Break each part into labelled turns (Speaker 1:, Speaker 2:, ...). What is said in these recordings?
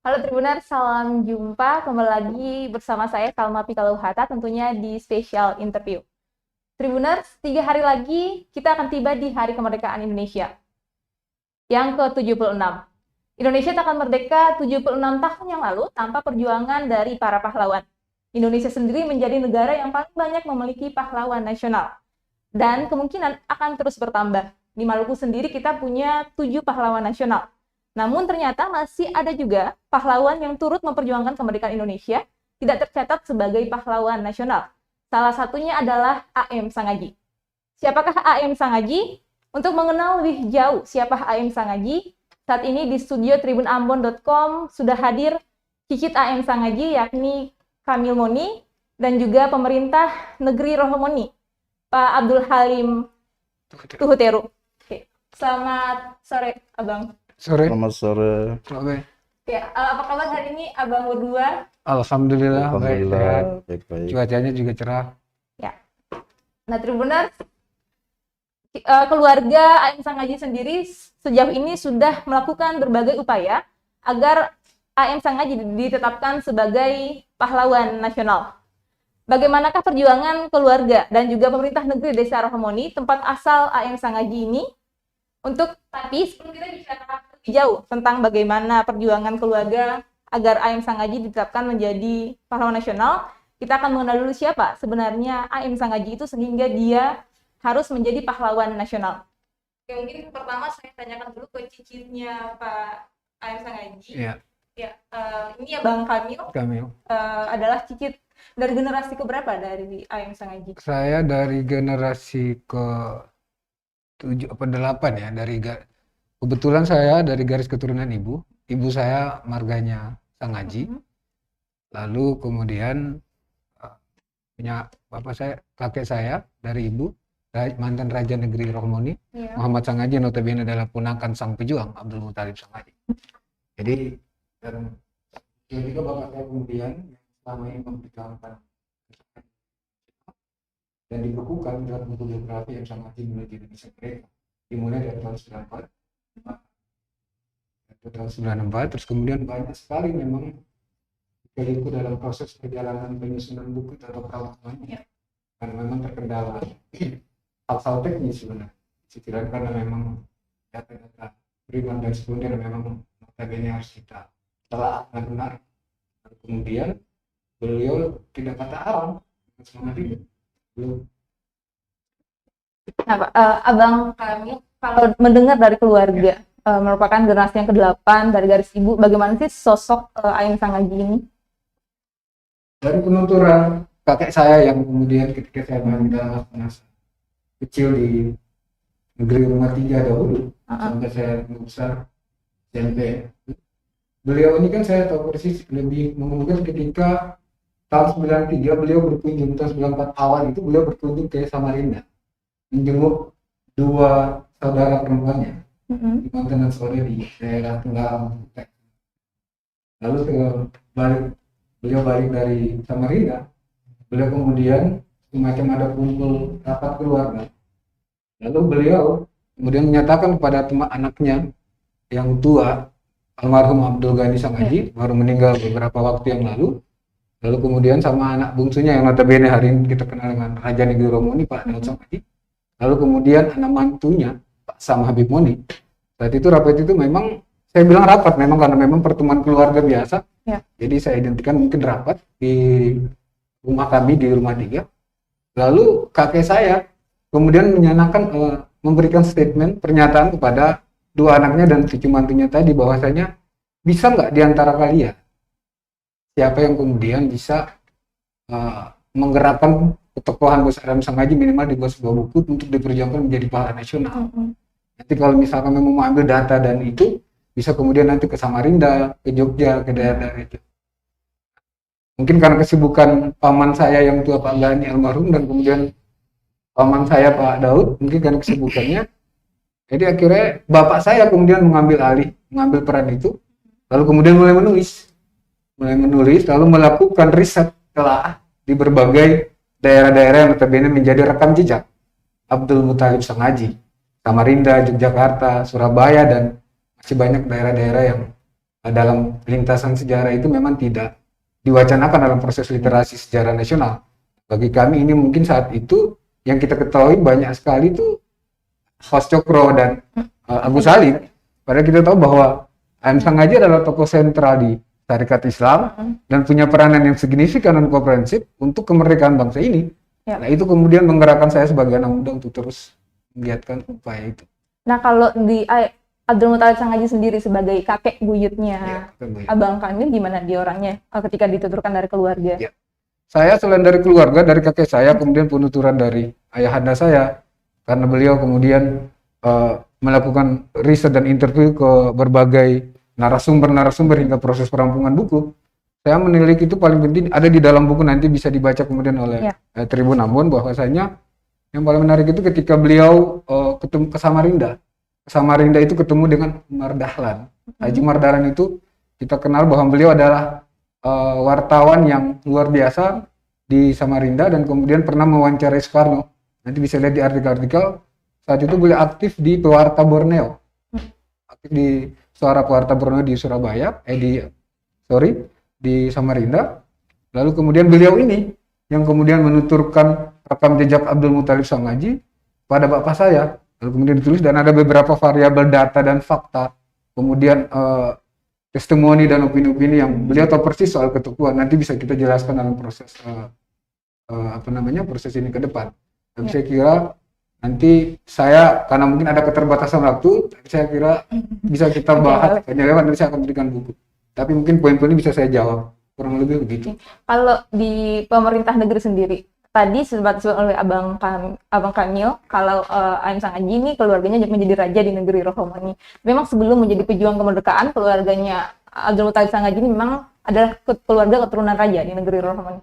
Speaker 1: Halo Tribuner, salam jumpa. Kembali lagi bersama saya Salma Pikaluhata tentunya di special interview. Tribuners, 3 hari lagi kita akan tiba di Hari Kemerdekaan Indonesia yang ke-76. Indonesia akan merdeka 76 tahun yang lalu tanpa perjuangan dari para pahlawan. Indonesia sendiri menjadi negara yang paling banyak memiliki pahlawan nasional. Dan kemungkinan akan terus bertambah. Di Maluku sendiri kita punya 7 pahlawan nasional. Namun ternyata masih ada juga pahlawan yang turut memperjuangkan kemerdekaan Indonesia tidak tercatat sebagai pahlawan nasional. Salah satunya adalah A.M. Sangaji. Siapakah A.M. Sangaji? Untuk mengenal lebih jauh siapa A.M. Sangaji, saat ini di studio tribunambon.com sudah hadir cicit A.M. Sangaji yakni Kamil Moni dan juga pemerintah negeri Rohomoni, Pak Abdul Halim Tuhuteru. Oke. Selamat sore, Abang.
Speaker 2: Selamat sore.
Speaker 3: Oke.
Speaker 1: Ya, apa kabar hari ini Abang berdua?
Speaker 3: Alhamdulillah,
Speaker 2: Alhamdulillah,
Speaker 3: baik.
Speaker 2: baik-baik.
Speaker 3: Cuacanya juga cerah.
Speaker 1: Ya. Nah, Tribuners, keluarga A.M. Sangaji sendiri sejauh ini sudah melakukan berbagai upaya agar A.M. Sangaji ditetapkan sebagai pahlawan nasional. Bagaimanakah perjuangan keluarga dan juga pemerintah negeri Desa Rohomoni, tempat asal A.M. Sangaji ini? Tapi sebelum kita bicara lebih jauh tentang bagaimana perjuangan keluarga agar A.M. Sangaji ditetapkan menjadi pahlawan nasional, kita akan mengenal dulu siapa sebenarnya A.M. Sangaji itu sehingga dia harus menjadi pahlawan nasional. Oke, mungkin pertama saya tanyakan dulu ke cicitnya Pak A.M. Sangaji.
Speaker 3: Iya.
Speaker 1: Ya, ini ya Bang Kamil adalah cicit dari generasi keberapa dari A.M. Sangaji?
Speaker 3: Saya dari generasi ke 7 apa 8 ya, kebetulan saya dari garis keturunan ibu. Ibu saya marganya Sangaji. Lalu kemudian punya bapak saya, kakek saya dari ibu, mantan Raja Negeri Rohomoni, Muhammad Sangaji, notabene adalah ponakan sang pejuang Abdul Muthalib Sangaji. Jadi dan juga bapak saya kemudian selama ini memperjuangkan dan dibukukan dalam buku biografi yang sangat menuju Indonesia mereka, dimulai dari tahun 94, terus kemudian banyak sekali memang ikut dalam proses perjalanan penyusunan buku atau perawatannya, karena memang terkendala hal-hal teknis sebenarnya, sekiranya karena memang data-data beriman dan sekunder memang notabene harus kita telah benar. Kemudian beliau tidak kata alam semangat itu belum.
Speaker 1: Nah, Pak, Abang Kamil, kalau mendengar dari keluarga merupakan generasi yang ke-8 dari garis ibu, bagaimana sih sosok A.M. Sangaji ini?
Speaker 3: Dari penuturan kakek saya yang kemudian ketika saya masa kecil di negeri rumah 3 dahulu, sampai saya besar SMP. Beliau ini kan saya tahu persis lebih mengemukakan ketika tahun 93 beliau berkunjung, tahun 94 awal itu beliau berkunjung ke Samarinda menjenguk 2 saudara perempuannya di mantan sore di daerah Tenggarang. Lalu beliau balik dari Samarinda, beliau kemudian semacam ada kumpul rapat keluarga. Lalu beliau kemudian menyatakan kepada teman anaknya yang tua, almarhum Abdul Ghani Sangaji, baru meninggal beberapa waktu yang lalu. Lalu kemudian sama anak bungsunya yang notabene hari ini kita kenal dengan Raja Negeri Rohomoni, Pak Daud Sangaji. Lalu kemudian anak mantunya Pak Sam Habib Moni. Saat itu rapat itu memang, saya bilang rapat memang karena memang pertemuan keluarga biasa.
Speaker 1: Ya.
Speaker 3: Jadi saya identikan mungkin rapat di rumah kami di rumah 3. Lalu kakek saya kemudian memberikan statement pernyataan kepada 2 anaknya dan cucu mantunya tadi bahwasanya bisa nggak diantara kalian siapa yang kemudian bisa menggerakkan ketokohan Bos A.M. Sangaji minimal dibuat sebuah buku untuk diperjuangkan menjadi pahlawan nasional. Nanti kalau misalkan memang mau ambil data dan itu bisa kemudian nanti ke Samarinda, ke Jogja, ke daerah-daerah itu. Mungkin karena kesibukan paman saya yang tua Pak Ghani almarhum dan kemudian paman saya Pak Daud, mungkin karena kesibukannya. Jadi akhirnya bapak saya kemudian mengambil peran itu, lalu kemudian mulai menulis, lalu melakukan riset telah di berbagai daerah-daerah yang notabene menjadi rekam jejak Abdul Muthalib Sangaji, Samarinda, Yogyakarta, Surabaya, dan masih banyak daerah-daerah yang dalam lintasan sejarah itu memang tidak diwacanakan dalam proses literasi sejarah nasional. Bagi kami ini mungkin saat itu yang kita ketahui banyak sekali itu Hos Cokro dan Agus Salim. Padahal kita tahu bahwa A.M. Sangaji adalah tokoh sentral di Tarekat Islam dan punya peranan yang signifikan dan komprehensif untuk kemerdekaan bangsa ini.
Speaker 1: Ya.
Speaker 3: Nah, itu kemudian menggerakkan saya sebagai anak muda untuk terus menggiatkan upaya itu.
Speaker 1: Nah, kalau di Abdul Muthalib Sangaji sendiri sebagai kakek buyutnya Abang Kamil, gimana dia orangnya ketika dituturkan dari keluarga?
Speaker 3: Ya. Saya selain dari keluarga, dari kakek saya, kemudian penuturan dari ayahanda saya, karena beliau kemudian melakukan riset dan interview ke berbagai narasumber hingga proses perampungan buku. Saya menilik itu paling penting ada di dalam buku, nanti bisa dibaca kemudian oleh Tribun Ambon, bahwasanya yang paling menarik itu ketika beliau ketemu ke Samarinda. Samarinda itu ketemu dengan Umar Dahlan. Haji Umar Dahlan itu kita kenal bahwa beliau adalah wartawan yang luar biasa di Samarinda dan kemudian pernah mewawancarai Soekarno. Nanti bisa lihat di artikel-artikel. Saat itu beliau aktif di Pewarta Borneo. Aktif di Suara Pewarta Borneo di Surabaya, di Samarinda. Lalu kemudian beliau ini yang kemudian menuturkan rekam jejak Abdul Muthalib Sangaji pada bapak saya. Lalu kemudian ditulis dan ada beberapa variabel data dan fakta. Kemudian testimoni dan opini-opini yang beliau tahu persis soal ketukuhan. Nanti bisa kita jelaskan dalam proses proses ini ke depan. Dan saya kira nanti saya karena mungkin ada keterbatasan waktu, saya kira bisa kita bahas hanya lewat nanti saya akan berikan buku. Tapi mungkin poin-poin ini bisa saya jawab, kurang lebih begitu.
Speaker 1: Kalau di pemerintah negeri sendiri, tadi sempat disebut oleh Abang Kamil, kalau A.M. Sangaji ini keluarganya menjadi raja di negeri Rohomoni. Memang sebelum menjadi pejuang kemerdekaan, keluarganya Abdul Muthalib Sangaji ini memang adalah keluarga keturunan raja di negeri Rohomoni.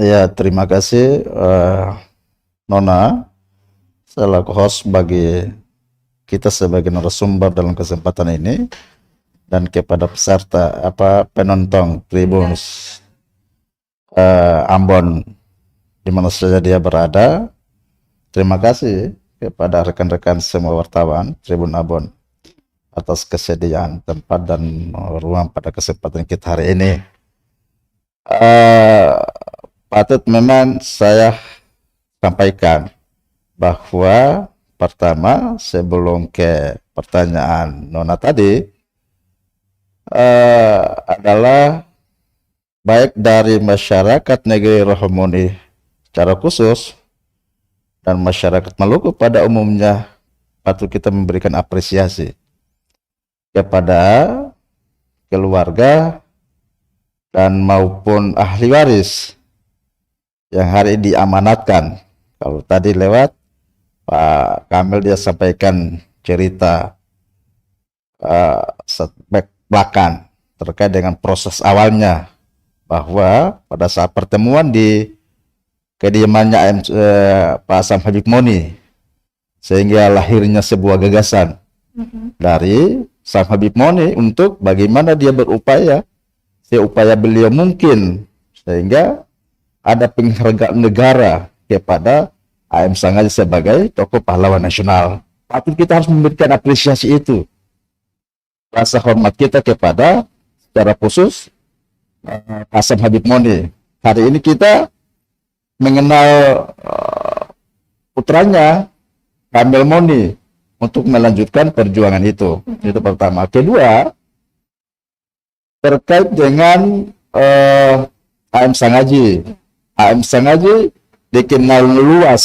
Speaker 2: Ya, terima kasih Nona selaku host bagi kita sebagai narasumber dalam kesempatan ini. Dan kepada peserta penonton Tribunus Ambon di mana saja dia berada, terima kasih kepada rekan-rekan semua wartawan Tribun Ambon atas kesediaan tempat dan ruang pada kesempatan kita hari ini. Patut memang saya sampaikan bahwa pertama sebelum ke pertanyaan Nona tadi, adalah baik dari masyarakat negeri Rohomoni secara khusus dan masyarakat Maluku pada umumnya patut kita memberikan apresiasi kepada keluarga dan maupun ahli waris yang hari ini diamanatkan. Kalau tadi lewat Pak Kamil dia sampaikan cerita setback belakang terkait dengan proses awalnya, bahwa pada saat pertemuan di kediamannya Pak Sam Habib Moni sehingga lahirnya sebuah gagasan dari Sam Habib Moni untuk bagaimana dia berupaya seupaya beliau mungkin sehingga ada penghargaan negara kepada A.M. Sangaji sebagai tokoh pahlawan nasional. Patut kita harus memberikan apresiasi itu, rasa hormat kita kepada secara khusus Sam Habib Moni. Hari ini kita mengenal putranya Kamil Moni untuk melanjutkan perjuangan itu. Itu pertama. Kedua, terkait dengan A.M. Sangaji. A.M. Sangaji dikenal luas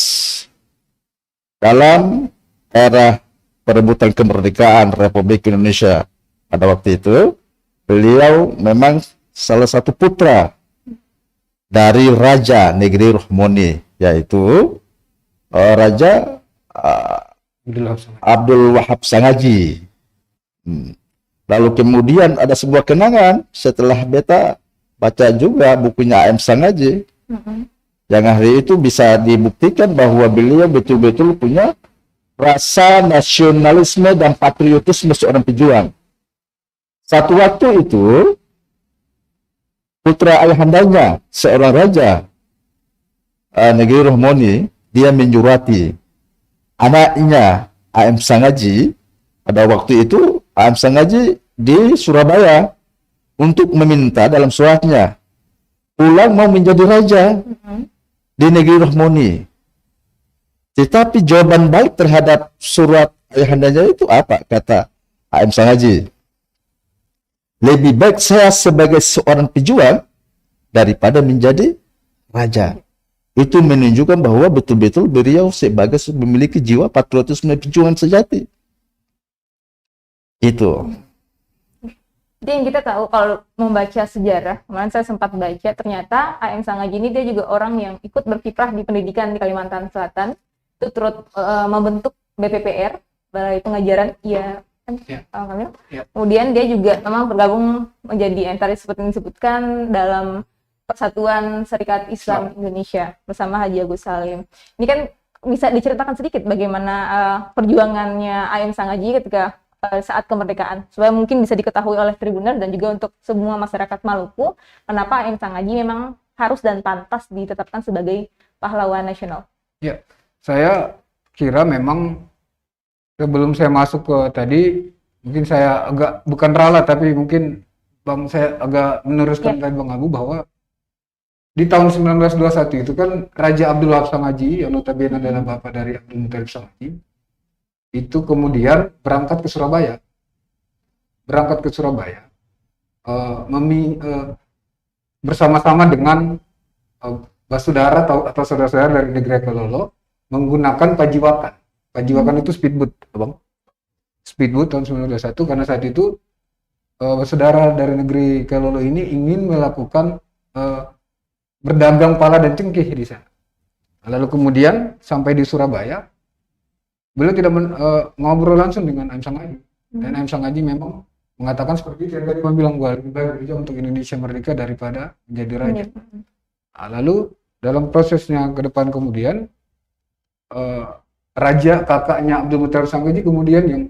Speaker 2: dalam era perebutan kemerdekaan Republik Indonesia. Pada waktu itu, beliau memang salah satu putra dari Raja Negeri Rohomoni, yaitu Raja Abdul Wahab Sangaji. Lalu kemudian ada sebuah kenangan setelah beta baca juga bukunya A.M. Sangaji, yang hari itu bisa dibuktikan bahwa beliau betul-betul punya rasa nasionalisme dan patriotisme seorang pejuang. Satu waktu itu, putra ayahandanya, seorang raja negeri Rohomoni, dia menjurati anaknya A.M. Sangaji. Pada waktu itu, A.M. Sangaji di Surabaya untuk meminta dalam suratnya pulang mau menjadi raja di negeri Rohmoni. Tetapi jawaban baik terhadap surat ayahandanya itu apa? Kata A.M. Sangaji, lebih baik saya sebagai seorang pejuang daripada menjadi raja. Itu menunjukkan bahwa betul-betul beliau sebagai memiliki jiwa patriotisme pejuang sejati. Itu.
Speaker 1: Jadi yang kita tahu kalau membaca sejarah, kemarin saya sempat baca, ternyata A.M. Sangaji ini dia juga orang yang ikut berkiprah di pendidikan di Kalimantan Selatan. Itu turut membentuk BPPR, Balai Pengajaran Kamil. Kemudian dia juga memang bergabung menjadi yang tadi seperti disebutkan dalam Persatuan Serikat Islam Indonesia bersama Haji Agus Salim. Ini kan bisa diceritakan sedikit bagaimana perjuangannya A.M. Sangaji ketika saat kemerdekaan, supaya mungkin bisa diketahui oleh Tribuner dan juga untuk semua masyarakat Maluku, kenapa A.M. Sangaji memang harus dan pantas ditetapkan sebagai pahlawan nasional.
Speaker 3: Ya, saya kira memang sebelum saya masuk ke tadi, mungkin saya agak bukan ralat, tapi mungkin saya agak meneruskan tadi Bang Abu bahwa di tahun 1921 itu kan Raja Abdul Wahab Sangaji, yang notabene adalah bapak dari Abdul Muthalib Sangaji, itu kemudian berangkat ke Surabaya. Bersama-sama dengan basudara atau saudara-saudara dari negeri Kelolo menggunakan pajiwakan. Pajiwakan itu speedboat, Bang. Speedboat tahun 1921 karena saat itu saudara dari negeri Kelolo ini ingin melakukan berdagang pala dan cengkeh di sana. Lalu kemudian sampai di Surabaya, beliau tidak ngobrol langsung dengan A.M. Sangaji. Dan A.M. Sangaji memang mengatakan seperti itu yang tadi bilang, gue lebih baik bekerja untuk Indonesia merdeka daripada menjadi raja. Lalu dalam prosesnya ke depan kemudian raja kakaknya Abdul Muthalib Sangaji kemudian yang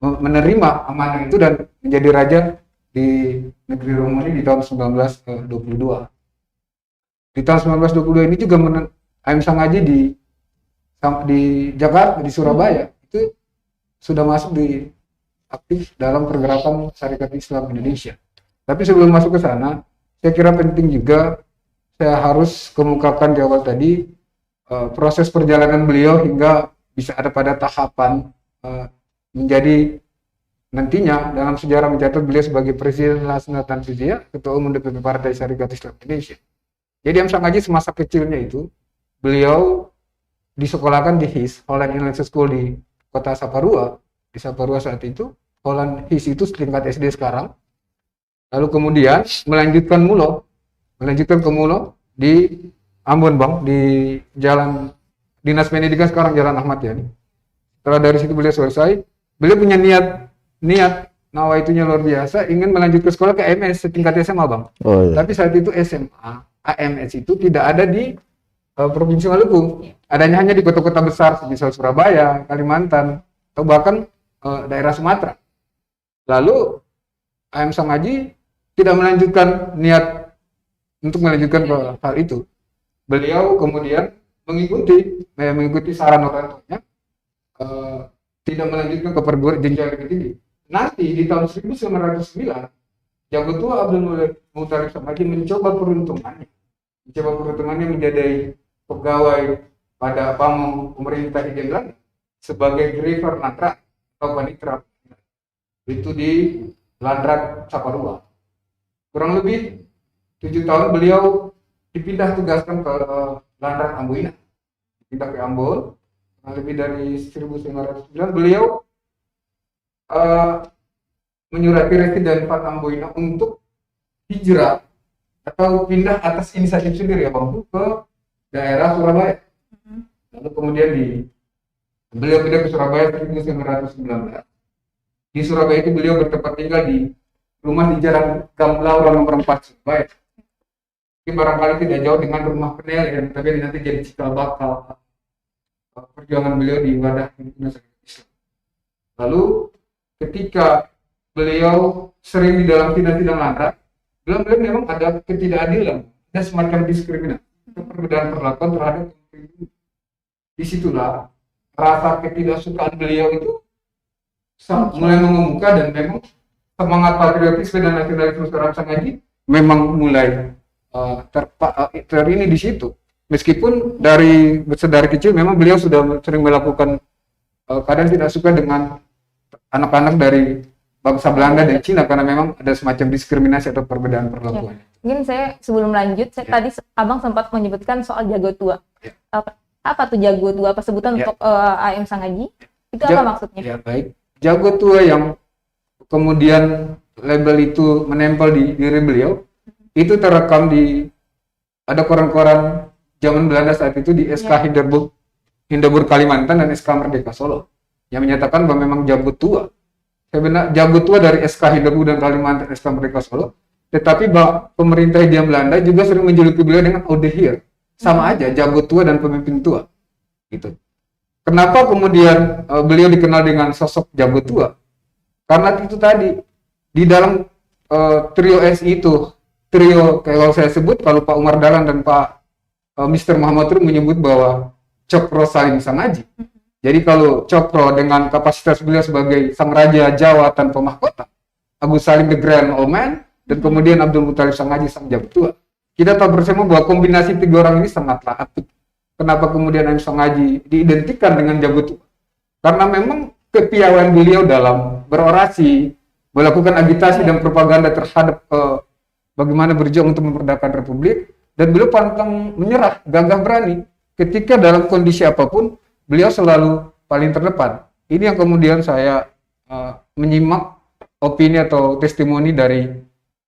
Speaker 3: menerima amanah itu dan menjadi raja di negeri Rohmoni di tahun 1922. Di tahun 1922 ini juga A.M. Sangaji di Jakarta, di Surabaya itu sudah masuk di aktif dalam pergerakan Syarikat Islam Indonesia. Tapi sebelum masuk ke sana, saya kira penting juga saya harus kemukakan di awal tadi proses perjalanan beliau hingga bisa ada pada tahapan menjadi nantinya dalam sejarah mencatat beliau sebagai Presiden Hasan Tanfiziah, Ketua Umum DPP Partai Syarikat Islam Indonesia. Jadi A.M. Sangaji semasa kecilnya itu beliau disekolahkan di HIS, Holland Inland School di kota Saparua. Di Saparua saat itu, Holland HIS itu setingkat SD sekarang. Lalu kemudian melanjutkan ke Mulo di Ambon, Bang, di Jalan Dinas Pendidikan sekarang Jalan Ahmad Yani. Setelah dari situ beliau selesai, beliau punya niat nawaitunya luar biasa, ingin melanjutkan sekolah ke AMS setingkat SMA, Bang.
Speaker 2: Oh, iya.
Speaker 3: Tapi saat itu SMA, AMS itu tidak ada di Provinsi Maluku. Adanya hanya di kota-kota besar, misal Surabaya, Kalimantan, atau bahkan daerah Sumatera. Lalu A.M. Sangaji tidak melanjutkan niat untuk melanjutkan ke hal itu. Beliau kemudian mengikuti saran orang tuanya, tidak melanjutkan ke perguruan jenjang lebih tinggi. Nanti di tahun 1909, yang ketua Abdul Muthalib Sangaji mencoba peruntungannya menjadi pegawai pada pamong pemerintah Hindia Belanda sebagai driver landrat atau panitra. Itu di Landrat Saparua. Kurang lebih 7 tahun beliau dipindah tugaskan ke Landrat Amboina. Dipindah ke Ambon. Lebih dari 1909 beliau menyurati Residen Pat Amboina untuk hijrah atau pindah atas inisiatif sendiri ya Bang ke daerah Surabaya. Lalu kemudian beliau pindah ke Surabaya 1919. Di Surabaya itu beliau bertempat tinggal di rumah di Jalan Gamlaura nomor 4 Surabaya. Ini barangkali tidak jauh dengan rumah Penel yang tapi nanti jadi cikal bakal perjuangan beliau di wadah Indonesia Islam. Lalu ketika beliau sering di dalam sidang-sidang landrat, beliau memang ada ketidakadilan dan semacam diskriminasi, perbedaan perlakuan terhadap pemerintah. Disitulah rasa ketidaksukaan beliau itu mulai mengemuka, dan memang semangat patriotisme dan nasionalisme seorang Sangaji memang mulai ini di situ. Meskipun dari kecil memang beliau sudah sering melakukan kadang tidak suka dengan anak-anak dari bangsa Belanda dan Cina karena memang ada semacam diskriminasi atau perbedaan perlakuan.
Speaker 1: Mungkin saya sebelum lanjut, tadi Abang sempat menyebutkan soal jago tua. Apa tuh jago tua? Apa sebutan untuk AM Sangaji? Itu apa maksudnya?
Speaker 3: Ya, baik. Jago tua yang kemudian label itu menempel di diri beliau, itu terekam di ada koran-koran zaman Belanda saat itu di SK Hinderburg Kalimantan dan SK Merdeka Solo yang menyatakan bahwa memang jago tua. Sebenarnya jago tua dari SK Hinderburg dan Kalimantan SK Merdeka Solo, tetapi pemerintah Hindia Belanda juga sering menjuluki beliau dengan Oude Heer. Sama aja, jago tua dan pemimpin tua. Gitu. Kenapa kemudian beliau dikenal dengan sosok jago tua? Karena itu tadi di dalam trio SI itu, kalau saya sebut, kalau Pak Umar Dahlan dan Pak Mr. Muhammad Rum menyebut bahwa Cokro Salim Sangaji. Jadi kalau Cokro dengan kapasitas beliau sebagai sang raja Jawa tanpa mahkota, Agus Salim the Grand Old Man, dan kemudian Abdul Muthalib Sangaji sang jago tua. Kita tahu bersama bahwa kombinasi tiga orang ini sangatlah apik. Kenapa kemudian AM Sangaji diidentikan dengan jago tua? Karena memang kepiawaian beliau dalam berorasi, melakukan agitasi dan propaganda terhadap bagaimana berjuang untuk memerdekakan Republik, dan beliau pantang menyerah, gagah berani. Ketika dalam kondisi apapun, beliau selalu paling terdepan. Ini yang kemudian saya menyimak opini atau testimoni dari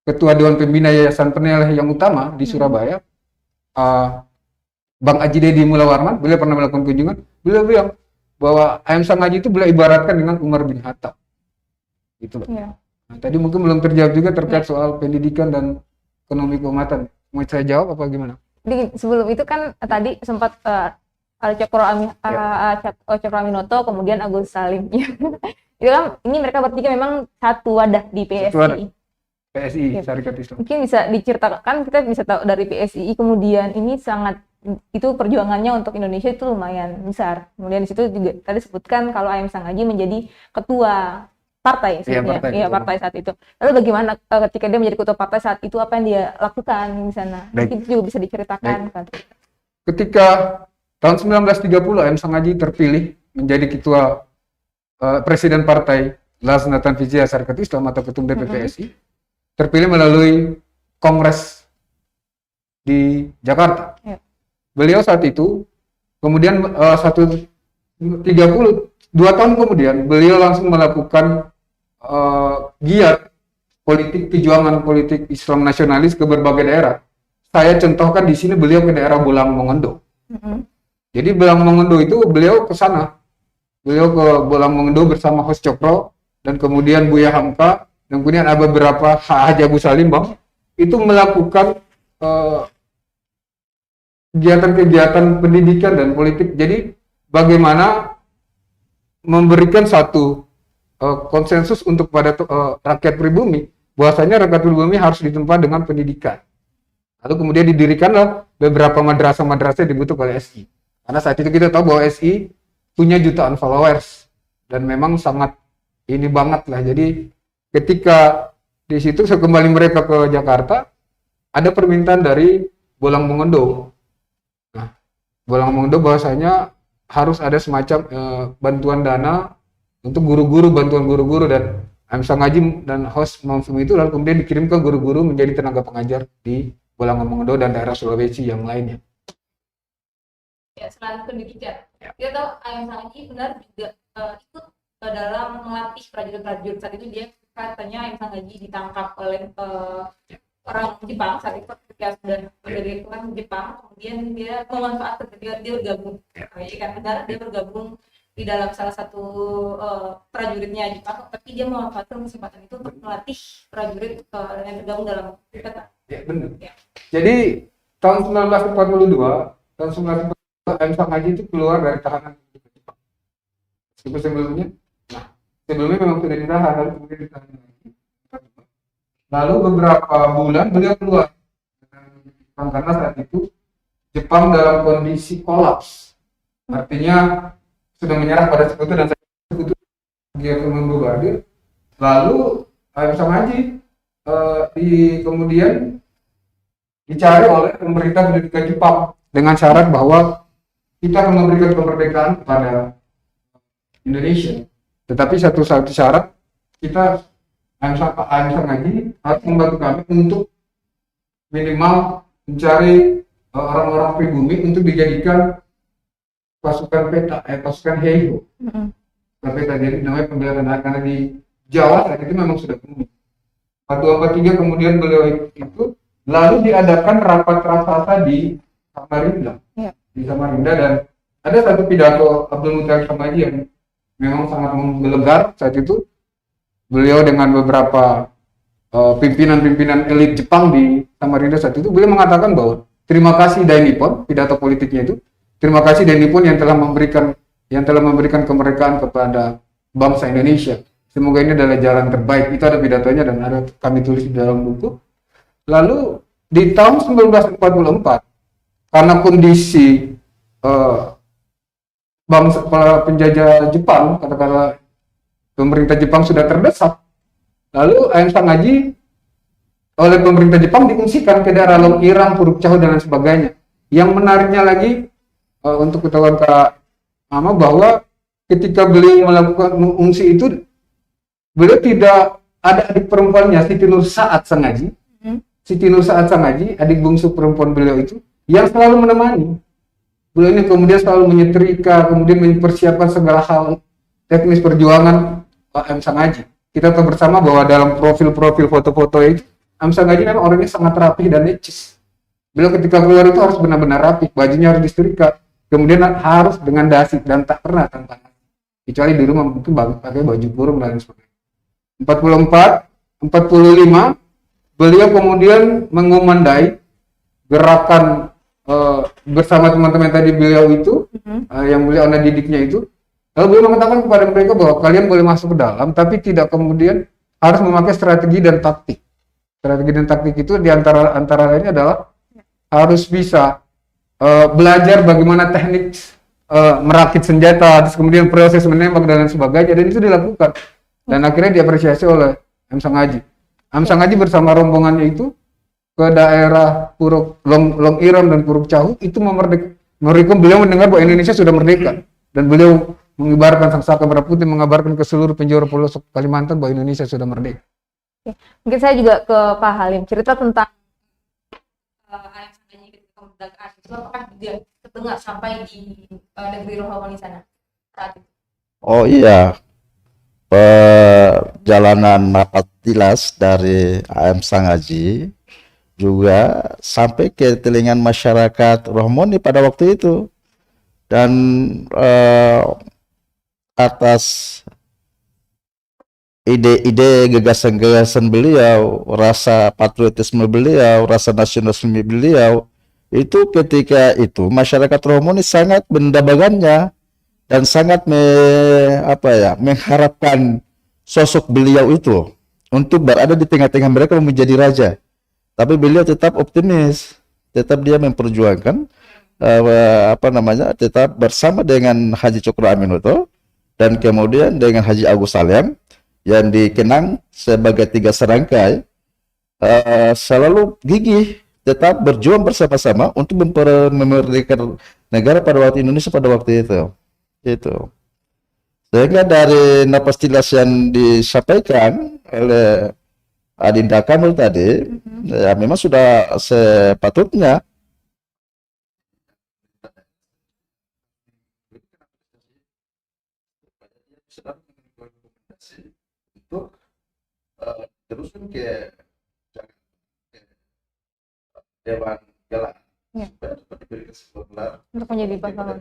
Speaker 3: Ketua Dewan Pembina Yayasan Peneleh yang utama di Surabaya, Bang Aji Dedi Mulawarman. Beliau pernah melakukan kunjungan. Beliau bilang bahwa AM Sangaji itu beliau ibaratkan dengan Umar bin Khattab. Gitu. Nah, tadi mungkin belum terjawab juga terkait soal pendidikan dan ekonomi keumatan. Mau saya jawab apa gimana?
Speaker 1: Jadi sebelum itu kan tadi sempat Cokro Aminoto, kemudian Agus Salim. Itu kan ini mereka bertiga memang satu wadah di PSI.
Speaker 3: PSI, Syarikat Islam.
Speaker 1: Mungkin bisa diceritakan, kita bisa tahu dari PSI kemudian ini sangat, itu perjuangannya untuk Indonesia itu lumayan besar. Kemudian di situ juga tadi sebutkan kalau AM Sangaji menjadi ketua partai partai saat itu. Lalu bagaimana ketika dia menjadi ketua partai saat itu, apa yang dia lakukan di sana? Mungkin itu juga bisa diceritakan. Kan?
Speaker 3: Ketika tahun 1930 AM Sangaji terpilih menjadi ketua presiden partai Lasnatan Vijaya Syarikat Islam atau ketum DPP PSI. Terpilih melalui kongres di Jakarta. Beliau saat itu, kemudian 2 tahun kemudian, beliau langsung melakukan giat politik, perjuangan politik Islam nasionalis ke berbagai daerah. Saya contohkan di sini beliau ke daerah Bolang Mongondo. Jadi Bolang Mongondo itu beliau ke sana. Beliau ke Bolang Mongondo bersama Hos Cokro dan kemudian Buya Hamka. Dan kemudian ada beberapa Haji Abu Salim, Bang, itu melakukan kegiatan-kegiatan pendidikan dan politik. Jadi bagaimana memberikan satu konsensus untuk pada rakyat pribumi, bahwasanya rakyat pribumi harus ditempa dengan pendidikan. Lalu kemudian didirikanlah beberapa madrasah-madrasah yang dibutuhkan oleh SI. Karena saat itu kita tahu bahwa SI punya jutaan followers dan memang sangat ini banget lah. Jadi ketika di situ kembali mereka ke Jakarta, ada permintaan dari Bolang Mongondo. Nah, Bolang Mongondo bahwasanya harus ada semacam bantuan dana untuk guru-guru, bantuan guru-guru, dan AM Sangaji dan host Mamsum itu lalu kemudian dikirim ke guru-guru menjadi tenaga pengajar di Bolang Mongondo dan daerah Sulawesi yang lainnya.
Speaker 1: Ya, selain pendidikan, kita tahu AM Sangaji benar juga ikut dalam melatih prajurit-prajurit. Saat itu dia katanya AM Sangaji ditangkap oleh orang Jepang saat itu ketika sudah dari orang Jepang, kemudian dia memanfaatkan ketika dia bergabung, dia bergabung di dalam salah satu prajuritnya Jepang, tapi dia memanfaatkan kesempatan itu untuk melatih prajurit yang tergabung dalam ikatan.
Speaker 3: Ya benar. Ya. Jadi tahun 1942, AM Sangaji itu keluar dari tahanan Jepang. Sebelumnya, sebelumnya memang sudah ditahan, lalu kemudian ditahan lagi. Lalu beberapa bulan beliau keluar karena saat itu Jepang dalam kondisi kolaps, artinya sudah menyerah pada sekutu dan sekutu dia menunggu berwarga. Lalu Ayam Sangaji kemudian dicari oleh pemerintah Republik Jepang dengan syarat bahwa kita akan memberikan kemerdekaan kepada Indonesia. Tetapi satu syarat, kita Ayam Sangaji harus membantu kami untuk minimal mencari orang-orang pribumi untuk dijadikan pasukan Heiho. Peta jadi namanya pembelaan rakyat, karena di Jawa saat itu memang sudah penuh. 4243 kemudian beliau itu lalu diadakan rapat raksasa di Samarinda. Di Samarinda, dan ada satu pidato Abdul Muttalib Samaji yang memang sangat menggelegar saat itu. Beliau dengan beberapa pimpinan-pimpinan elit Jepang di Samarinda saat itu, beliau mengatakan bahwa terima kasih Dai Nippon, pidato politiknya itu, terima kasih Dai Nippon yang telah memberikan kemerdekaan kepada bangsa Indonesia. Semoga ini adalah jalan terbaik. Itu ada pidatonya dan ada kami tulis di dalam buku. Lalu di tahun 1944, karena kondisi bangsa penjajah Jepang, katakanlah pemerintah Jepang sudah terdesak, lalu Ayam Sangaji oleh pemerintah Jepang diungsikan ke daerah Long Irang, Puruk Cahu dan lain sebagainya. Yang menariknya lagi untuk ketahuan Kak Mama bahwa ketika beliau melakukan mengungsi itu, beliau tidak ada adik perempuannya, Siti Nur Saat Sangaji. Siti Nur Saat Sangaji, adik bungsu perempuan beliau itu, yang selalu menemani. Beliau ini kemudian selalu menyetrika, kemudian mempersiapkan segala hal teknis perjuangan Ayam Sangaji. Kita tahu bersama bahwa dalam profil-profil foto-foto itu, Ayam Sangaji memang orangnya sangat rapi dan necis. Beliau ketika keluar itu harus benar-benar rapi, bajunya harus disetrika, kemudian harus dengan dasi dan tak pernah tanpa nasi. Kecuali di rumah mungkin pakai baju kurung dan sebagainya. 45, beliau kemudian mengomandai gerakan bersama teman-teman tadi beliau itu, yang beliau anak didiknya itu. Lalu beliau mengatakan kepada mereka bahwa kalian boleh masuk ke dalam, tapi tidak kemudian harus memakai strategi dan taktik. Strategi dan taktik itu antara lainnya adalah harus bisa belajar bagaimana teknik merakit senjata, terus kemudian proses menembak dan lain sebagainya, dan itu dilakukan. Dan akhirnya diapresiasi oleh Ayam Sangaji. Ayam Sangaji bersama rombongannya itu ke daerah Long Irang dan Puruk Cahu itu beliau mendengar bahwa Indonesia sudah merdeka, dan beliau mengibarkan sangsaka merah putih, mengabarkan ke seluruh penjuru pelosok Kalimantan bahwa Indonesia sudah merdeka.
Speaker 1: Mungkin saya juga ke Pak Halim, cerita tentang Ayam Sangaji ketika kemerdekaan itu apakah juga terdengar sampai di negeri Rohani sana saat itu?
Speaker 2: Oh iya, perjalanan Napatilas dari Ayam Sangaji juga sampai ke telinga masyarakat Rohmoni pada waktu itu, dan atas ide-ide gagasan-gagasan beliau, rasa patriotisme beliau, rasa nasionalisme beliau, itu ketika itu masyarakat Rohmoni sangat mendambakannya dan sangat mengharapkan sosok beliau itu untuk berada di tengah-tengah mereka menjadi raja. Tapi beliau tetap optimis, tetap dia memperjuangkan tetap bersama dengan Haji Cokro Aminoto dan kemudian dengan Haji Agus Salim yang dikenang sebagai tiga serangkai, selalu gigih tetap berjuang bersama-sama untuk memerdekakan negara pada waktu Indonesia pada waktu itu. Sehingga dari Napatilas yang disampaikan oleh Adinda Kamil tadi, ya memang sudah sepatutnya untuk teruskan ke Dewan Gelar supaya dapat diberikan sebuah gelar
Speaker 1: Untuk menjadi pahlawan.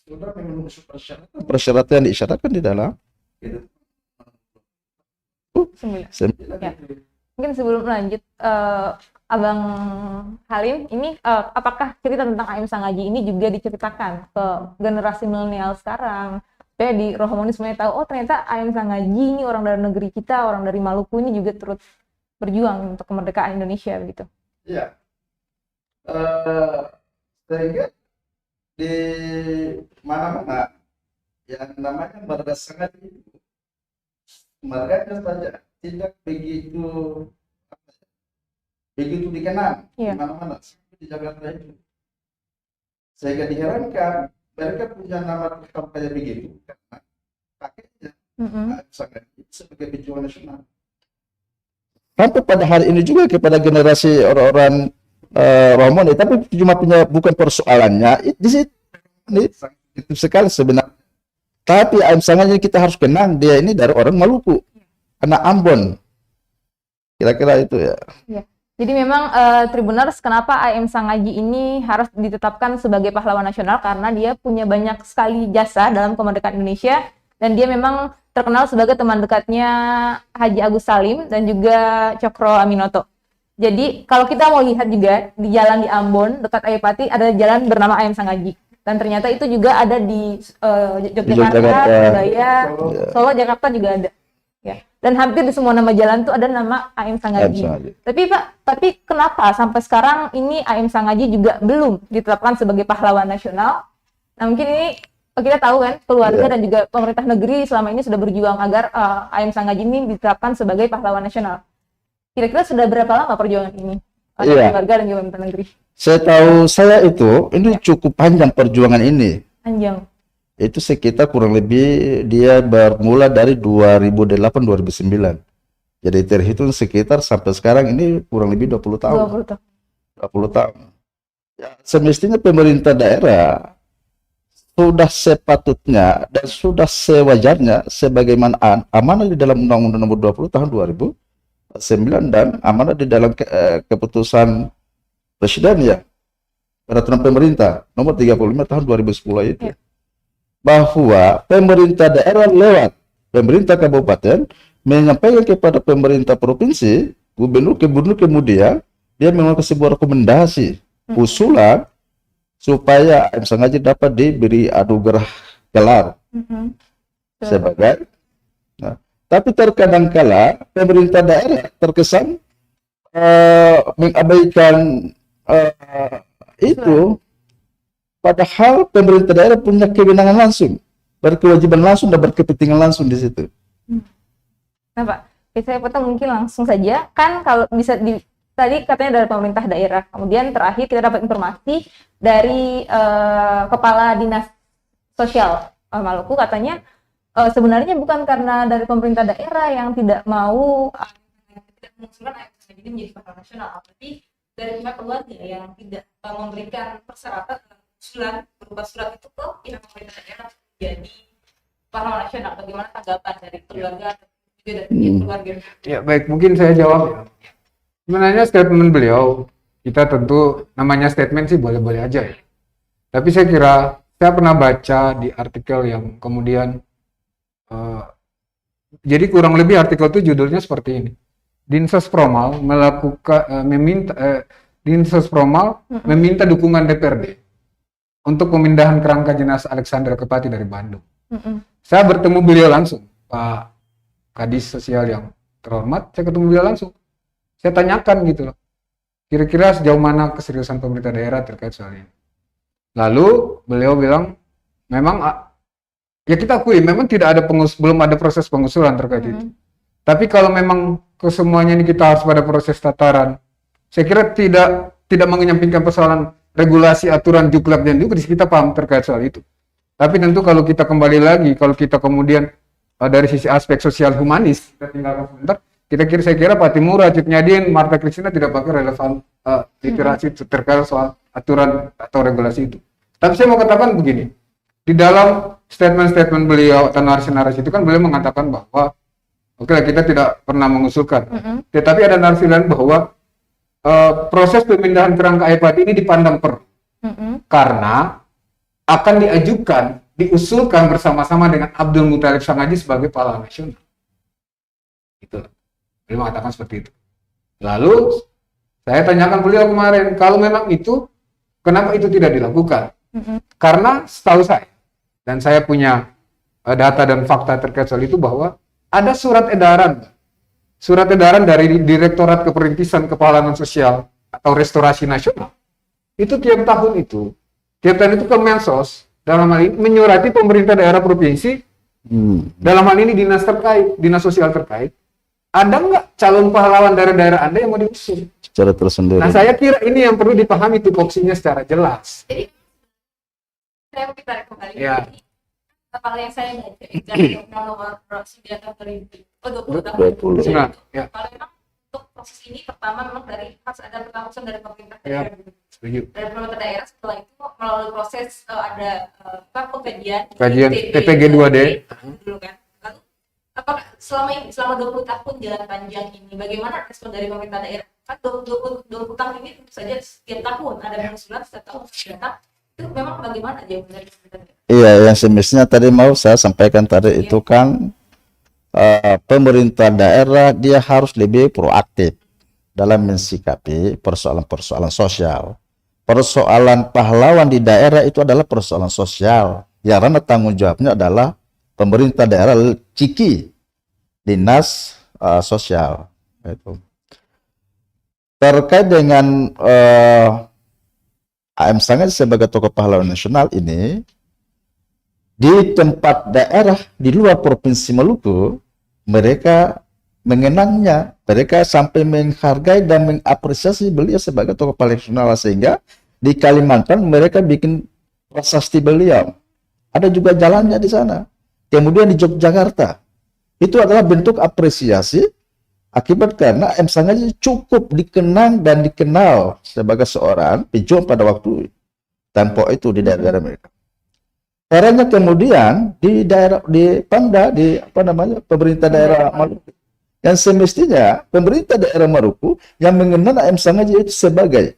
Speaker 2: Sudah memenuhi persyaratan yang disyaratkan di dalam
Speaker 1: Ya. Mungkin sebelum lanjut, Abang Halim, ini apakah cerita tentang Ayam Sangaji ini juga diceritakan ke generasi milenial sekarang, supaya di Rohmoni semuanya tahu, oh ternyata Ayam Sangaji ini orang dari negeri kita, orang dari Maluku ini juga turut berjuang untuk kemerdekaan Indonesia begitu.
Speaker 2: Ya. Sehingga di mana-mana yang namanya marga sangat itu marganya saja tidak begitu dikenal di
Speaker 1: Iya.
Speaker 2: mana-mana seperti di Jakarta itu, sehingga diherankan mereka punya nama lengkap kayak begitu karena pakainya sangat sebagai pejuang nasional. Sampai pada hari ini juga kepada generasi orang-orang Romo nih, tapi cuma punya bukan persoalannya di situ itu sekali sebenarnya. Tapi AM Sangaji kita harus kenang dia ini dari orang Maluku, anak Ambon. Kira-kira itu ya.
Speaker 1: Jadi memang Tribuners, kenapa AM Sangaji ini harus ditetapkan sebagai pahlawan nasional karena dia punya banyak sekali jasa dalam kemerdekaan Indonesia dan dia memang terkenal sebagai teman dekatnya Haji Agus Salim dan juga Cokro Aminoto. Jadi kalau kita mau lihat juga di jalan di Ambon dekat Ayapati ada jalan bernama AM Sangaji dan ternyata itu juga ada di Yogyakarta, Surabaya, Solo, Jakarta juga ada. Ya. Dan hampir di semua nama jalan tuh ada nama AM Sangaji. Tapi Pak, kenapa sampai sekarang ini AM Sangaji juga belum ditetapkan sebagai pahlawan nasional? Nah mungkin ini kita tahu kan keluarga dan juga pemerintah negeri selama ini sudah berjuang agar AM Sangaji ini ditetapkan sebagai pahlawan nasional. Kira-kira sudah berapa lama perjuangan ini? Keluarga dan juga pemerintah negeri.
Speaker 2: Saya tahu ini cukup panjang perjuangan ini.
Speaker 1: Panjang.
Speaker 2: Itu sekitar kurang lebih dia bermula dari 2008-2009. Jadi terhitung sekitar sampai sekarang ini kurang lebih 20 tahun. 20 tahun. Ya, semestinya pemerintah daerah sudah sepatutnya dan sudah sewajarnya sebagaimana amanah di dalam Undang-Undang Nomor 20 Tahun 2009 dan amanah di dalam keputusan Presiden ya, peraturan pemerintah Nomor 35 Tahun 2010 itu. Ya. Bahwa pemerintah daerah lewat pemerintah kabupaten menyampaikan kepada pemerintah provinsi, gubernur kemudian dia mengeluarkan sebuah rekomendasi usulan supaya AM Sangaji dapat diberi anugerah gelar sebagai. Nah, tapi terkadang kala pemerintah daerah terkesan mengabaikan itu. Padahal pemerintah daerah punya kewenangan langsung, berkewajiban langsung dan berkepentingan langsung di situ.
Speaker 1: Nah Pak, saya potong mungkin langsung saja. Kan kalau bisa tadi katanya dari pemerintah daerah, kemudian terakhir kita dapat informasi dari Kepala Dinas Sosial Maluku katanya sebenarnya bukan karena dari pemerintah daerah yang tidak mau tidak mengusulkan ini menjadi pahlawan nasional, tapi dari pihak keluarga yang tidak memberikan persyaratan usulan berupa surat itu ke pihak pemerintah daerah menjadi pahlawan nasional. Bagaimana tanggapan dari keluarga juga dari keluarga?
Speaker 3: Ya baik, mungkin saya jawab ya. Sebenarnya statement beliau kita tentu namanya statement sih boleh-boleh aja ya. Tapi saya kira saya pernah baca di artikel yang kemudian jadi kurang lebih artikel itu judulnya seperti ini. Dinsos Promal meminta dukungan DPRD untuk pemindahan kerangka jenazah Alexander Kepati dari Bandung. Saya bertemu beliau langsung, Pak Kadis Sosial yang terhormat, saya ketemu beliau langsung. Saya tanyakan gitu loh, kira-kira sejauh mana keseriusan pemerintah daerah terkait soal ini. Lalu beliau bilang, memang ya kita akui, memang tidak ada belum ada proses pengusulan terkait itu. Tapi kalau memang kesemuanya ini kita harus pada proses tataran, saya kira tidak mengenyampingkan persoalan regulasi, aturan, juklak dan juga kita paham terkait soal itu. Tapi tentu kalau kita kembali lagi, kalau kita kemudian dari sisi aspek sosial humanis, kita tinggalkan sebentar, saya kira Pak Timur, Cip Nyadin, Marta Kristina tidak pakai relevan literasi terkait soal aturan atau regulasi itu. Tapi saya mau katakan begini, di dalam statement-statement beliau atau narasi-narasi itu kan beliau mengatakan bahwa oke, kita tidak pernah mengusulkan, tetapi ada narasi lain bahwa proses pemindahan kerangka Ayapati ini dipandang perlu karena akan diusulkan bersama-sama dengan Abdul Muthalib Sangaji sebagai pahlawan nasional. Itu, beliau mengatakan seperti itu. Lalu saya tanyakan beliau kemarin, kalau memang itu, kenapa itu tidak dilakukan? Karena setahu saya, dan saya punya data dan fakta terkait soal itu bahwa ada surat edaran dari Direktorat Keperintisan Kepahlawanan Sosial atau Restorasi Nasional. Itu tiap tahun itu tiap tahun itu ke Mensos, dalam hal ini menyurati pemerintah daerah provinsi, dalam hal ini dinas terkait, dinas sosial terkait, ada nggak calon pahlawan daerah-daerah Anda yang mau diusung?
Speaker 2: Secara tersendiri.
Speaker 3: Nah, saya kira ini yang perlu dipahami tupoksinya secara jelas.
Speaker 1: Jadi saya mau tarik kembali.
Speaker 3: Ya.
Speaker 1: Jadi, kalau yang saya baca dari Undang Nomor 9 tahun 2020 tahun
Speaker 2: 20.
Speaker 3: Nah, ya.
Speaker 1: Kalau memang untuk proses ini pertama memang harus ada pertamusan dari pemerintah
Speaker 3: Ya.
Speaker 1: daerah.
Speaker 3: Setuju.
Speaker 1: Dari pemerintah daerah, setelah itu melalui proses ada pengkajian
Speaker 3: TPG 2D
Speaker 1: dulu kan. Lalu apakah selama 20 tahun jalan panjang ini bagaimana respon dari pemerintah daerah? Kan 20 tahun ini tentu saja setiap tahun ada pengusulan, setiap tahun datang. Itu memang bagaimana jawaban dari pemerintah daerah?
Speaker 2: Iya, yang semestinya tadi mau saya sampaikan tadi itu kan pemerintah daerah dia harus lebih proaktif dalam mensikapi persoalan-persoalan sosial. Persoalan pahlawan di daerah itu adalah persoalan sosial. Yang karena tanggung jawabnya adalah pemerintah daerah, Ciki, dinas sosial. Itu. Terkait dengan AM Sangat sebagai tokoh pahlawan nasional ini, di tempat daerah di luar provinsi Maluku, mereka mengenangnya, mereka sampai menghargai dan mengapresiasi beliau sebagai tokoh pahlawan nasional, sehingga di Kalimantan mereka bikin prasasti beliau. Ada juga jalannya di sana. Kemudian di Yogyakarta, itu adalah bentuk apresiasi akibat karena M. Sangaji cukup dikenang dan dikenal sebagai seorang pejuang pada waktu tempo itu di daerah mereka. Caranya kemudian di daerah di Pemda, di pemerintah daerah Maluku, yang semestinya pemerintah daerah Maluku yang mengenal M. Sangaji itu sebagai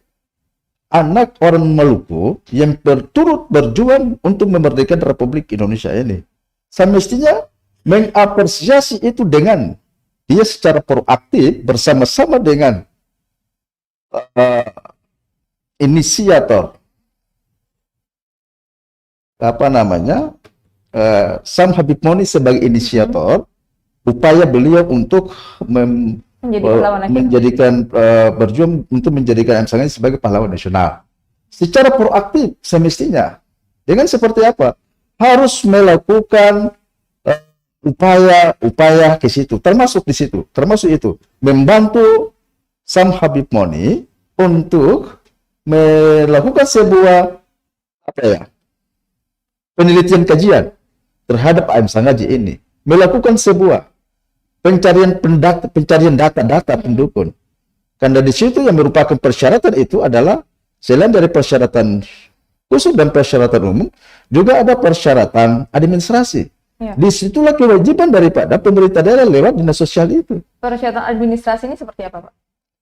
Speaker 2: anak orang Maluku yang berturut berjuang untuk memerdekakan Republik Indonesia ini. Semestinya mengapresiasi itu dengan dia secara proaktif bersama-sama dengan inisiator Sam Habib Moni sebagai inisiator upaya beliau untuk menjadikan berjuang untuk menjadikan M. Sangaji sebagai pahlawan nasional. Secara proaktif semestinya dengan seperti apa? Harus melakukan upaya ke situ, termasuk itu membantu Sam Habib Moni untuk melakukan sebuah penelitian kajian terhadap AM Sangaji ini, melakukan sebuah pencarian data pendukung. Karena di situ yang merupakan persyaratan itu adalah selain dari persyaratan khusus dan persyaratan umum, juga ada persyaratan administrasi.
Speaker 1: Ya.
Speaker 2: Disitulah kewajiban daripada pemerintah daerah lewat dinas sosial itu.
Speaker 1: Persyaratan administrasi ini seperti apa, Pak?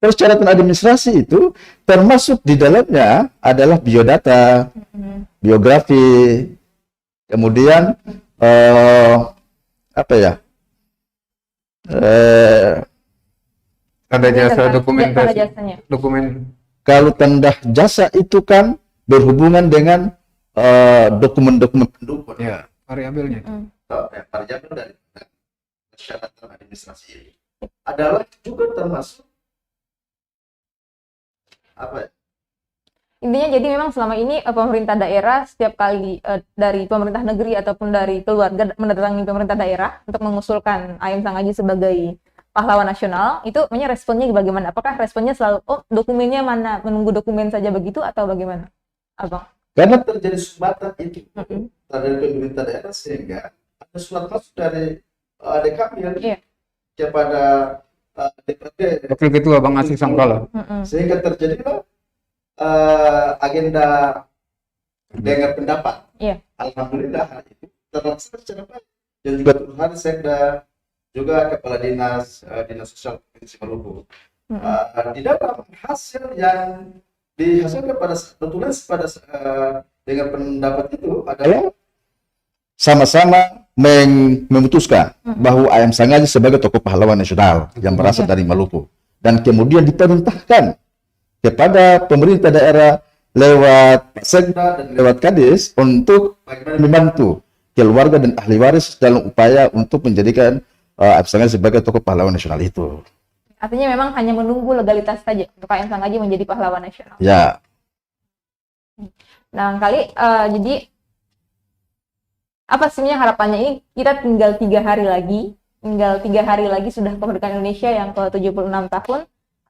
Speaker 2: Persyaratan administrasi itu termasuk di dalamnya adalah biodata, biografi, kemudian
Speaker 3: tanda jasa
Speaker 1: dokumen.
Speaker 2: Kalau tanda jasa itu kan berhubungan dengan dokumen-dokumen pendukung.
Speaker 3: Ya, variabelnya.
Speaker 2: Variabel dari persyaratan administrasi ini adalah juga termasuk
Speaker 1: Intinya jadi memang selama ini pemerintah daerah setiap kali dari pemerintah negeri ataupun dari keluarga mendatangi pemerintah daerah untuk mengusulkan AM Sangaji sebagai pahlawan nasional, itu responnya bagaimana? Apakah responnya selalu dokumennya mana, menunggu dokumen saja begitu atau bagaimana, Abang?
Speaker 2: Karena terjadi sumbatan itu dari pemerintah daerah, sehingga ada surat masuk dari DKP kepada DPRD,
Speaker 3: Wakil Ketua Bang Asih Sangkala,
Speaker 2: sehingga terjadilah agenda dengar pendapat. Alhamdulillah hal itu terlaksana secara baik, dan juga Tuhan Sekda juga kepala dinas sosial provinsi Maluku. Di dalam hasil yang dihasilkan pada dengan pendapat itu adalah sama-sama memutuskan bahwa AM Sangaji sebagai tokoh pahlawan nasional yang berasal dari Maluku, dan kemudian diperintahkan kepada pemerintah daerah lewat Sekda dan lewat Kadis untuk membantu keluarga dan ahli waris dalam upaya untuk menjadikan AM Sangaji sebagai tokoh pahlawan nasional itu.
Speaker 1: Artinya memang hanya menunggu legalitas saja untuk AM Sangaji menjadi pahlawan nasional.
Speaker 2: Ya.
Speaker 1: Nah, kali jadi apa sebenarnya harapannya ini kita tinggal 3 hari lagi sudah kemerdekaan Indonesia yang ke-76 tahun.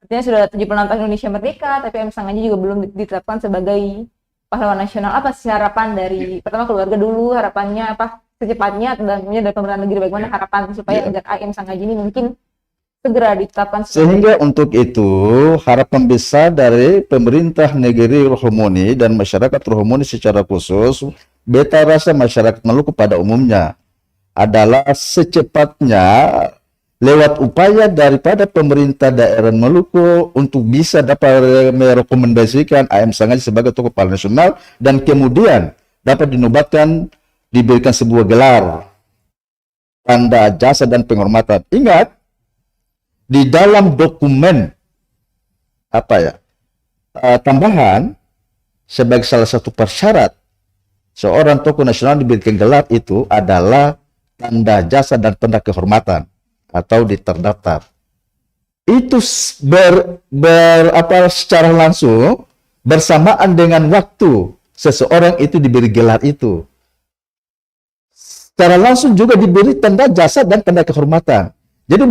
Speaker 1: Artinya sudah 76 tahun Indonesia merdeka, tapi M. Sangaji juga belum ditetapkan sebagai pahlawan nasional. Apa sih harapan dari pertama keluarga dulu, harapannya apa secepatnya, dan kemudian dari pemerintah negeri bagaimana harapan supaya agar AM Sangaji ini mungkin segera ditetapkan
Speaker 2: Sehingga untuk itu harapan besar dari pemerintah negeri Rohomoni dan masyarakat Rohomoni secara khusus, beta rasa masyarakat Maluku pada umumnya adalah secepatnya lewat upaya daripada pemerintah daerah Maluku untuk bisa dapat merekomendasikan AM Sangaji sebagai tokoh pahlawan nasional dan kemudian dapat dinobatkan, diberikan sebuah gelar tanda jasa dan penghormatan. Ingat, di dalam dokumen tambahan sebagai salah satu persyarat seorang tokoh nasional diberikan gelar itu adalah tanda jasa dan tanda kehormatan atau diterdaftar. Itu secara langsung bersamaan dengan waktu seseorang itu diberi gelar itu. Secara langsung juga diberi tanda jasa dan tanda kehormatan. Jadi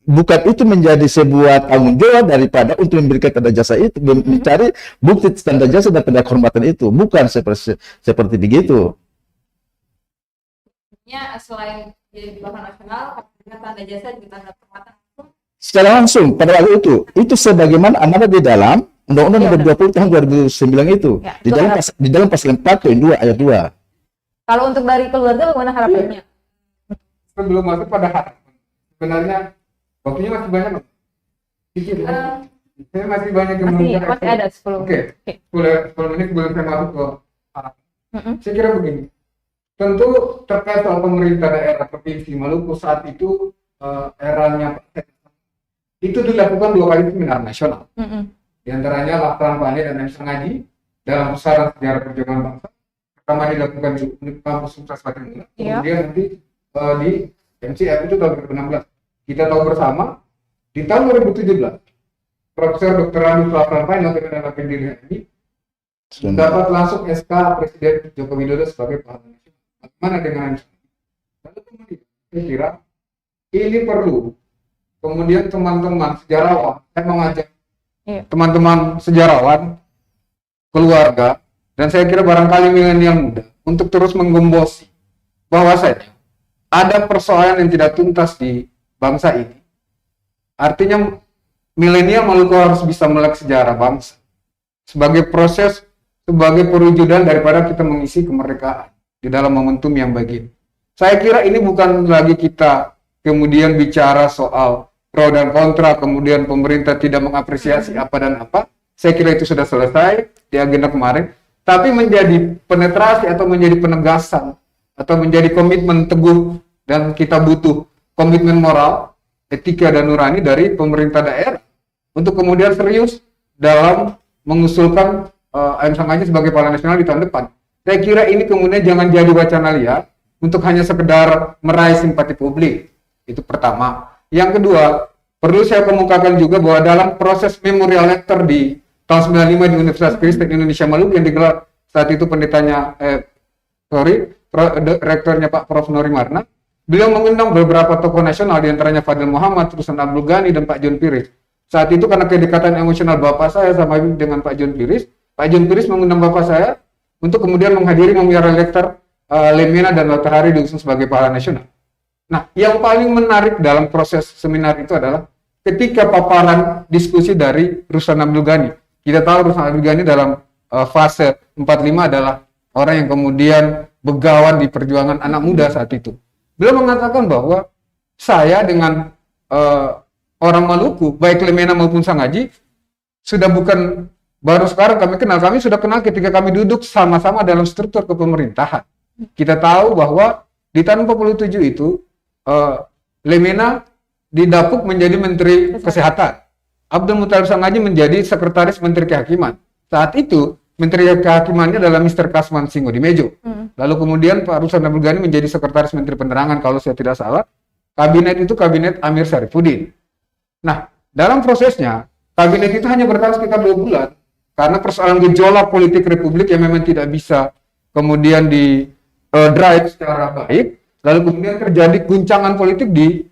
Speaker 2: bukan itu menjadi sebuah tanggung jawab daripada untuk memberikan tanda jasa itu, mencari bukti tanda jasa dan tanda kehormatan itu, bukan seperti begitu.
Speaker 1: Ya, selain jadi pahlawan nasional, tanda jasa juga tanda kehormatan
Speaker 2: Secara langsung pada waktu itu sebagaimana amanat di dalam Undang-Undang Nomor 20 tahun 2009 itu,
Speaker 1: ya,
Speaker 2: di dalam pasal 4 poin 2 ayat 2.
Speaker 1: Kalau untuk dari keluarga bagaimana harapannya?
Speaker 3: Sebelum masuk pada harapan, sebenarnya waktunya masih banyak. Saya masih banyak yang
Speaker 1: masih ada 10.
Speaker 3: Oke. 10 menit sebelum saya masuk ke harapan. Saya kira begini. Tentu terkait soal pemerintah daerah Provinsi Maluku saat itu eranya itu dilakukan 2 kali seminar nasional. Di antaranya Laksanaan Pane dan M. Sangaji dalam pusaran sejarah perjuangan bangsa. Pertama dilakukan di kampus Universitas Patimura, kemudian nanti di MCF itu tahun 2016. Kita tahu bersama di tahun 2017 Profesor Dr. Andi Laksanaan Pane dan Pendiri ini dapat langsung SK Presiden Joko Widodo sebagai pahlawan nasional. Bagaimana dengan M. Sangaji? Lalu kemudian saya kira ini perlu kemudian teman-teman sejarawan, saya mengajak teman-teman sejarawan, keluarga, dan saya kira barangkali milenial muda untuk terus menggembosi bahwasanya ada persoalan yang tidak tuntas di bangsa ini. Artinya milenial Maluku harus bisa melek sejarah bangsa sebagai proses, sebagai perwujudan daripada kita mengisi kemerdekaan di dalam momentum yang baik ini. Saya kira ini bukan lagi kita kemudian bicara soal pro dan kontra, kemudian pemerintah tidak mengapresiasi apa dan apa. Saya kira itu sudah selesai di agenda kemarin. Tapi menjadi penetrasi atau menjadi penegasan atau menjadi komitmen teguh, dan kita butuh komitmen moral, etika dan nurani dari pemerintah daerah untuk kemudian serius dalam mengusulkan AM Sangaji sebagai pahlawan nasional di tahun depan. Saya kira ini kemudian jangan jadi wacana liar untuk hanya sekedar meraih simpati publik. Itu pertama. Yang kedua, perlu saya kemukakan juga bahwa dalam proses memorial lecture di tahun 95 di Universitas Kristen Indonesia Maluku yang digelar saat itu rektornya Pak Prof. Nori Marna, beliau mengundang beberapa tokoh nasional, diantaranya Fadil Muhammad, Rusan Abdul Ghani, dan Pak John Piris. Saat itu karena kedekatan emosional bapak saya sama dengan Pak John Piris mengundang bapak saya untuk kemudian menghadiri memorial lecture Lemena dan Matahari diusung sebagai pahlawan nasional. Nah, yang paling menarik dalam proses seminar itu adalah ketika paparan diskusi dari Rusan Abdul Ghani. Kita tahu Rusan Abdul Ghani dalam fase 45 adalah orang yang kemudian begawan di perjuangan anak muda saat itu. Beliau mengatakan bahwa saya dengan orang Maluku, baik Lemena maupun Sangaji, sudah bukan baru sekarang kami sudah kenal ketika kami duduk sama-sama dalam struktur kepemerintahan. Kita tahu bahwa di tahun 47 itu Lemena didapuk menjadi Menteri Kesehatan. Abdul Muthalib Sangaji menjadi Sekretaris Menteri Kehakiman. Saat itu Menteri Kehakimannya adalah Mr. Kasman Singo di Mejo. Lalu kemudian Pak Rusan Abdul Ghani menjadi Sekretaris Menteri Penerangan kalau saya tidak salah. Kabinet itu Kabinet Amir Syarifuddin. Nah, dalam prosesnya kabinet itu hanya bertahan sekitar 2 bulan karena persoalan gejolak politik Republik yang memang tidak bisa kemudian di drive secara baik, lalu kemudian terjadi guncangan politik di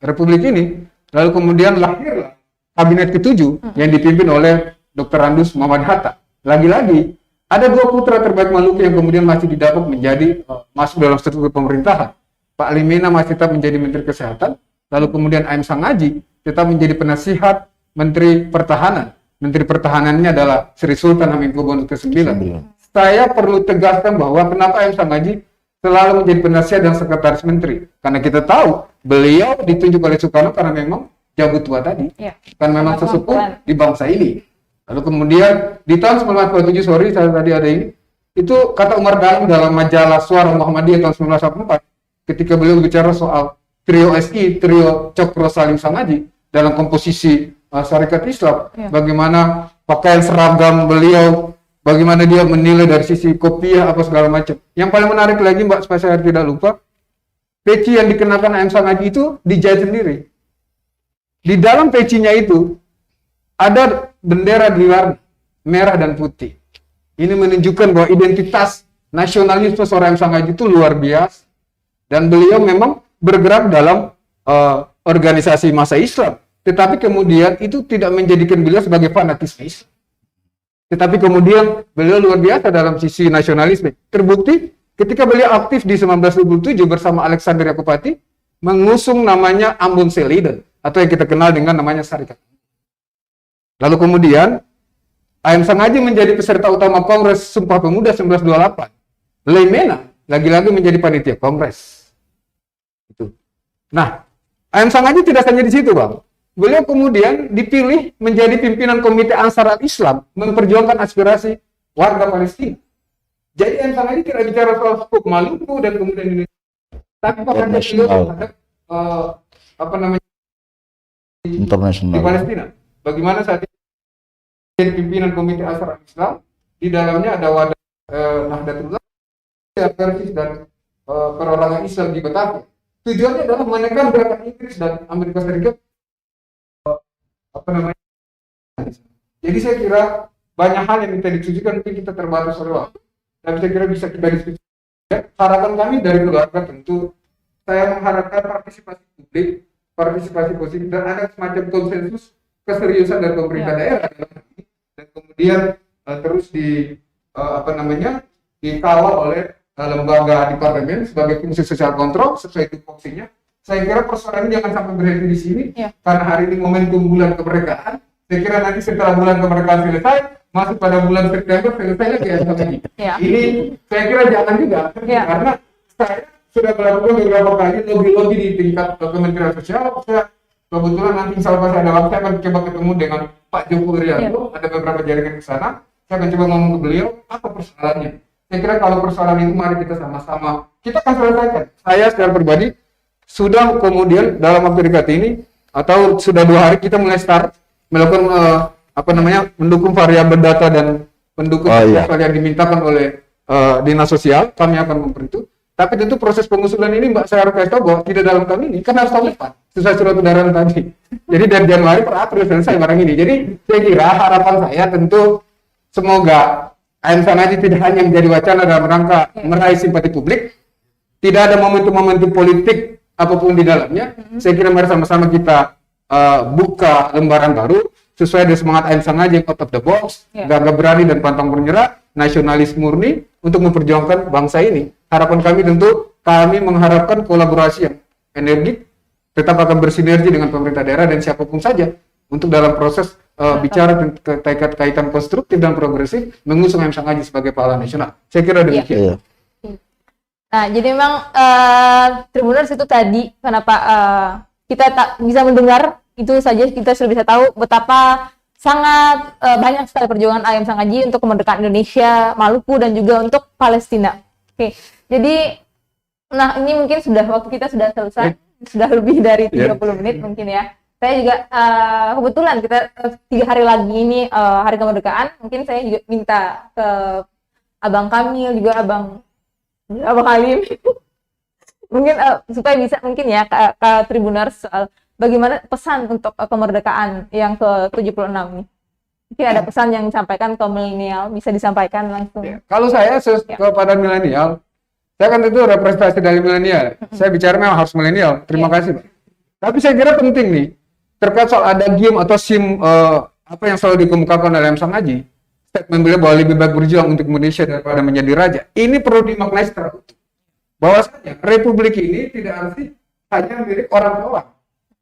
Speaker 3: Republik ini, lalu kemudian lahirlah kabinet ke-7 yang dipimpin oleh Dr. Andus Muhammad Hatta. Lagi-lagi ada 2 putra terbaik Maluku yang kemudian masih didapuk menjadi masuk dalam struktur pemerintahan. Pak Limena masih tetap menjadi Menteri Kesehatan, lalu kemudian A.M. Sangaji tetap menjadi penasihat Menteri Pertahanan. Menteri Pertahanannya adalah Sri Sultan Hamengkubuwono ke-9. Saya perlu tegaskan bahwa kenapa A.M. Sangaji selalu menjadi penasihat dan sekretaris menteri. Karena kita tahu beliau ditunjuk oleh Soekarno karena memang jago tua tadi. Kan memang sesepuh di bangsa ini. Lalu kemudian di tahun 1947, saya tadi ada ini, itu kata Umar Dalam dalam majalah Suara Muhammadiyah tahun 1984, ketika beliau bicara soal trio SI, trio Cokro Salim Sangaji, dalam komposisi Syarikat Islam, bagaimana pakaian seragam beliau, bagaimana dia menilai dari sisi kopiah apa segala macam. Yang paling menarik lagi Mbak, supaya saya tidak lupa, peci yang dikenakan A.M. Sangaji itu dijahit sendiri. Di dalam pecinya itu ada bendera di warna merah dan putih. Ini menunjukkan bahwa identitas nasionalisme seorang A.M. Sangaji itu luar biasa. Dan beliau memang bergerak dalam organisasi massa Islam. Tetapi kemudian itu tidak menjadikan beliau sebagai fanatisme Islam. Tetapi kemudian beliau luar biasa dalam sisi nasionalisme. Terbukti ketika beliau aktif di 1927 bersama Alexander Yakupati mengusung namanya Ambon Seliden atau yang kita kenal dengan namanya Syarikat. Lalu kemudian A.M. Sangaji menjadi peserta utama Kongres Sumpah Pemuda 1928. Limena lagi-lagi menjadi panitia Kongres. Itu. Nah, A.M. Sangaji tidak hanya di situ, Bang. Beliau kemudian dipilih menjadi pimpinan Komite Ansar al-Islam memperjuangkan aspirasi warga Palestina. Jadi A.M. Sangaji tidak bicara soal hukum Maluku dan kemudian Indonesia, tapi bahkan beliau terhadap
Speaker 2: internasional
Speaker 3: di Palestina. Bagaimana saat ini jadi pimpinan Komite Ansar al-Islam, di dalamnya ada wadah Nahdlatul Ulama dan perorangan Islam di Batavia. Tujuannya adalah menekan gerakan Inggris dan Amerika Serikat Jadi saya kira banyak hal yang minta ditujukan, mungkin kita terbatas oleh waktu, tapi saya kira bisa kita diskusikan. Harapan kami dari keluarga tentu, saya mengharapkan partisipasi publik, partisipasi positif, dan ada semacam konsensus keseriusan dari pemerintah daerah dan kemudian terus dikawal oleh lembaga di parlemen sebagai fungsi sosial kontrol sesuai tupoksinya. Saya kira persoalan ini jangan sampai berhenti di sini, karena hari ini momentum bulan kemerdekaan. Saya kira nanti setelah bulan kemerdekaan selesai, masuk pada bulan September selesai lagi lagi. Ini saya kira jangan juga, karena saya sudah melakukan beberapa kali lobby di tingkat Kementerian Sosial. Saya kebetulan nanti insya Allah saya ada waktu, saya akan coba ketemu dengan Pak Joko Irianto, ada beberapa jaringan ke sana. Saya akan coba ngomong ke beliau apa persoalannya. Saya kira kalau persoalan itu mari kita sama-sama kita akan selesaikan. Saya secara pribadi sudah kemudian dalam waktu dekat ini atau sudah 2 hari kita mulai start melakukan mendukung variabel data dan pendukung sosial yang dimintakan oleh dinas sosial. Kami akan membantu. Tapi tentu proses pengusulan ini Mbak saya harus kasih tahu bahwa tidak dalam tahun ini, kan harus tahun depan sesuai surat edaran tadi. Jadi dari Januari per April selesai barang ini. Jadi saya kira harapan saya tentu semoga A.M. Sangaji tidak hanya menjadi wacana dalam rangka meraih simpati publik, tidak ada momentum-momentum politik apapun di dalamnya. Saya kira mari sama-sama kita buka lembaran baru sesuai dengan semangat A.M. Sangaji yang out of the box, gagah berani dan pantang menyerah, nasionalis murni untuk memperjuangkan bangsa ini. Harapan kami tentu kami mengharapkan kolaborasi yang energik, tetap akan bersinergi dengan pemerintah daerah dan siapapun saja untuk dalam proses bicara kaitan konstruktif dan progresif mengusung A.M. Sangaji sebagai pahlawan nasional. Saya kira demikian.
Speaker 1: Nah, jadi memang Tribuners itu tadi kenapa kita tak bisa mendengar itu saja, kita sudah bisa tahu betapa sangat banyak sekali perjuangan A.M. Sangaji untuk kemerdekaan Indonesia, Maluku, dan juga untuk Palestina. Oke, jadi nah ini mungkin waktu kita sudah selesai, sudah lebih dari 30 menit mungkin ya. Saya juga kebetulan kita 3 hari lagi ini hari kemerdekaan, mungkin saya juga minta ke Abang Kamil juga Abang Halim mungkin supaya bisa mungkin ya ke Tribuners soal bagaimana pesan untuk kemerdekaan yang ke-76 ini Mungkin ada pesan yang disampaikan ke milenial, bisa disampaikan langsung.
Speaker 3: Ya, kalau saya kepada milenial, saya kan itu representasi dari milenial. Saya bicara memang harus milenial. Terima kasih, Pak. Tapi saya kira penting nih, terkait soal ada gium atau sim apa yang selalu dikemukakan oleh M. Sangaji, statement beliau bahwa lebih baik berjuang untuk Indonesia daripada menjadi raja. Ini perlu dimaknai secara utuh. Bahwasanya Republik ini tidak harus hanya milik orang,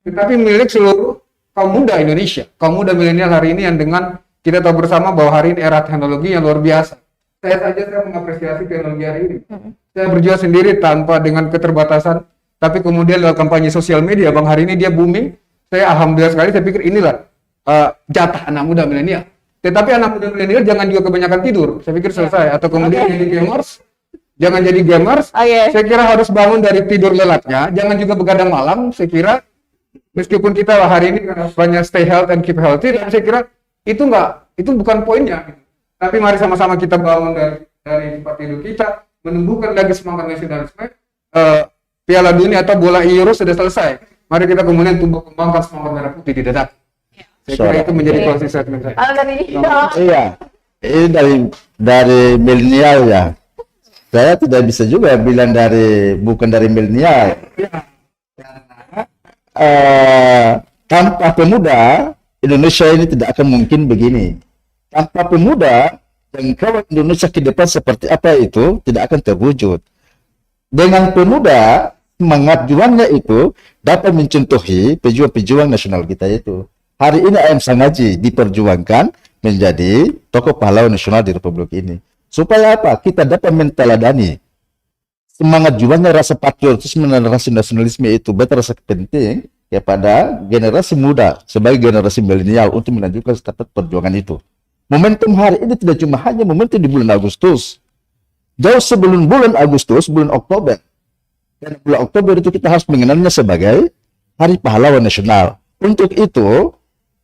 Speaker 3: tetapi milik seluruh kaum muda Indonesia, kaum muda milenial hari ini yang dengan kita tahu bersama bahwa hari ini era teknologi yang luar biasa. Saya mengapresiasi teknologi hari ini. Saya berjuang sendiri tanpa dengan keterbatasan, tapi kemudian lewat kampanye sosial media, Bang, hari ini dia booming. Saya alhamdulillah sekali, saya pikir inilah jatah anak muda milenial. Tetapi anak muda milenial jangan juga kebanyakan tidur. Saya pikir selesai. Atau kemudian jadi gamers. Jangan jadi gamers. Saya kira harus bangun dari tidur lelapnya. Jangan juga begadang malam. Saya kira meskipun kita hari ini banyak stay healthy and keep healthy, dan saya kira itu bukan poinnya. Tapi mari sama-sama kita bangun dari tempat tidur kita, menumbuhkan lagi semangat nasionalisme. Piala Dunia atau bola Euro sudah selesai. Mari kita kemudian tumbuh kembangkan semangat merah putih di dada. Saya kira itu menjadi closing statement saya.
Speaker 2: Iya, ini dari milenial ya. Saya tidak bisa juga bilang bukan dari milenial. Tanpa pemuda, Indonesia ini tidak akan mungkin begini. Tanpa pemuda, jangkauan Indonesia ke depan seperti apa itu tidak akan terwujud. Dengan pemuda, semangat juangnya itu dapat mencontohi pejuang-pejuang nasional kita itu. Hari ini AM Sangaji diperjuangkan menjadi tokoh pahlawan nasional di Republik ini. Supaya apa? Kita dapat menteladani semangat juangnya, rasa patriotisme dan rasa nasionalisme itu berterasa penting kepada generasi muda sebagai generasi milenial untuk melanjutkan stafet perjuangan itu. Momentum hari ini tidak cuma hanya momentum di bulan Agustus. Jauh sebelum bulan Agustus, bulan Oktober. Dan bulan Oktober itu kita harus mengenalnya sebagai Hari Pahlawan Nasional. Untuk itu,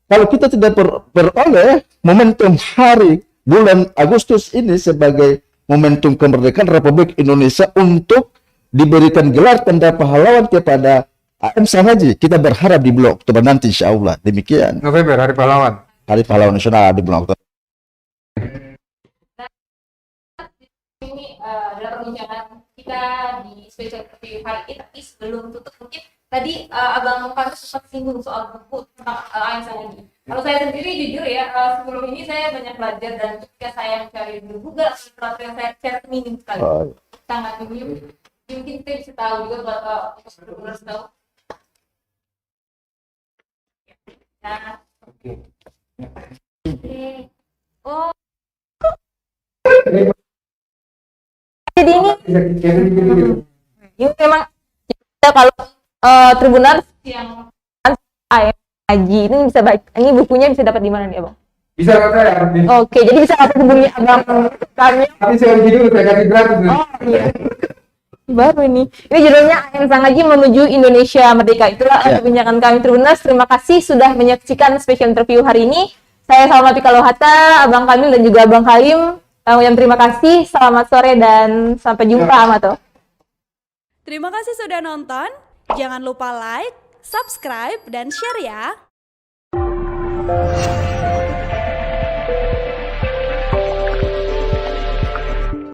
Speaker 2: kalau kita tidak beroleh momentum hari bulan Agustus ini sebagai momentum kemerdekaan Republik Indonesia untuk diberikan gelar tanda pahlawan kepada AM Sangaji, kita berharap di bulan Oktober nanti insya Allah. Demikian.
Speaker 3: November, Hari Pahlawan.
Speaker 2: Hari Pahlawan Nasional di bulan Oktober.
Speaker 1: Ini adalah perbincangan kita di special interview hari ini, tapi sebelum tutup mungkin tadi Abang Fadil sempat singgung soal buku tentang AM Sangaji. Kalau saya sendiri jujur ya, sebelum ini saya banyak belajar, dan ketika saya mencari di Google, literatur yang saya share minim sekali, sangat minim. Mungkin kita bisa tahu juga buat untuk harus tahu. Nah, oh, jadi ini memang kita kalau Tribuners yang AM Sangaji ini bisa baik, ini bukunya bisa dapat di mana nih, Abang?
Speaker 3: Bisa dapat saya.
Speaker 1: Oke, jadi bisa dapat hubungi Abang kami.
Speaker 3: Tapi saya uji dulu, saya kasih gratis.
Speaker 1: Oh iya. Baru ini judulnya AM Sangaji Menuju Indonesia Merdeka. Itulah perbincangan kami Tribuners. Terima kasih sudah menyaksikan special interview hari ini. Saya Salma Pikaluhata, Abang Kamil dan juga Abang Halim. Yang terima kasih. Selamat sore dan sampai jumpa, Amato.
Speaker 4: Terima kasih sudah nonton. Jangan lupa like, subscribe, dan share ya.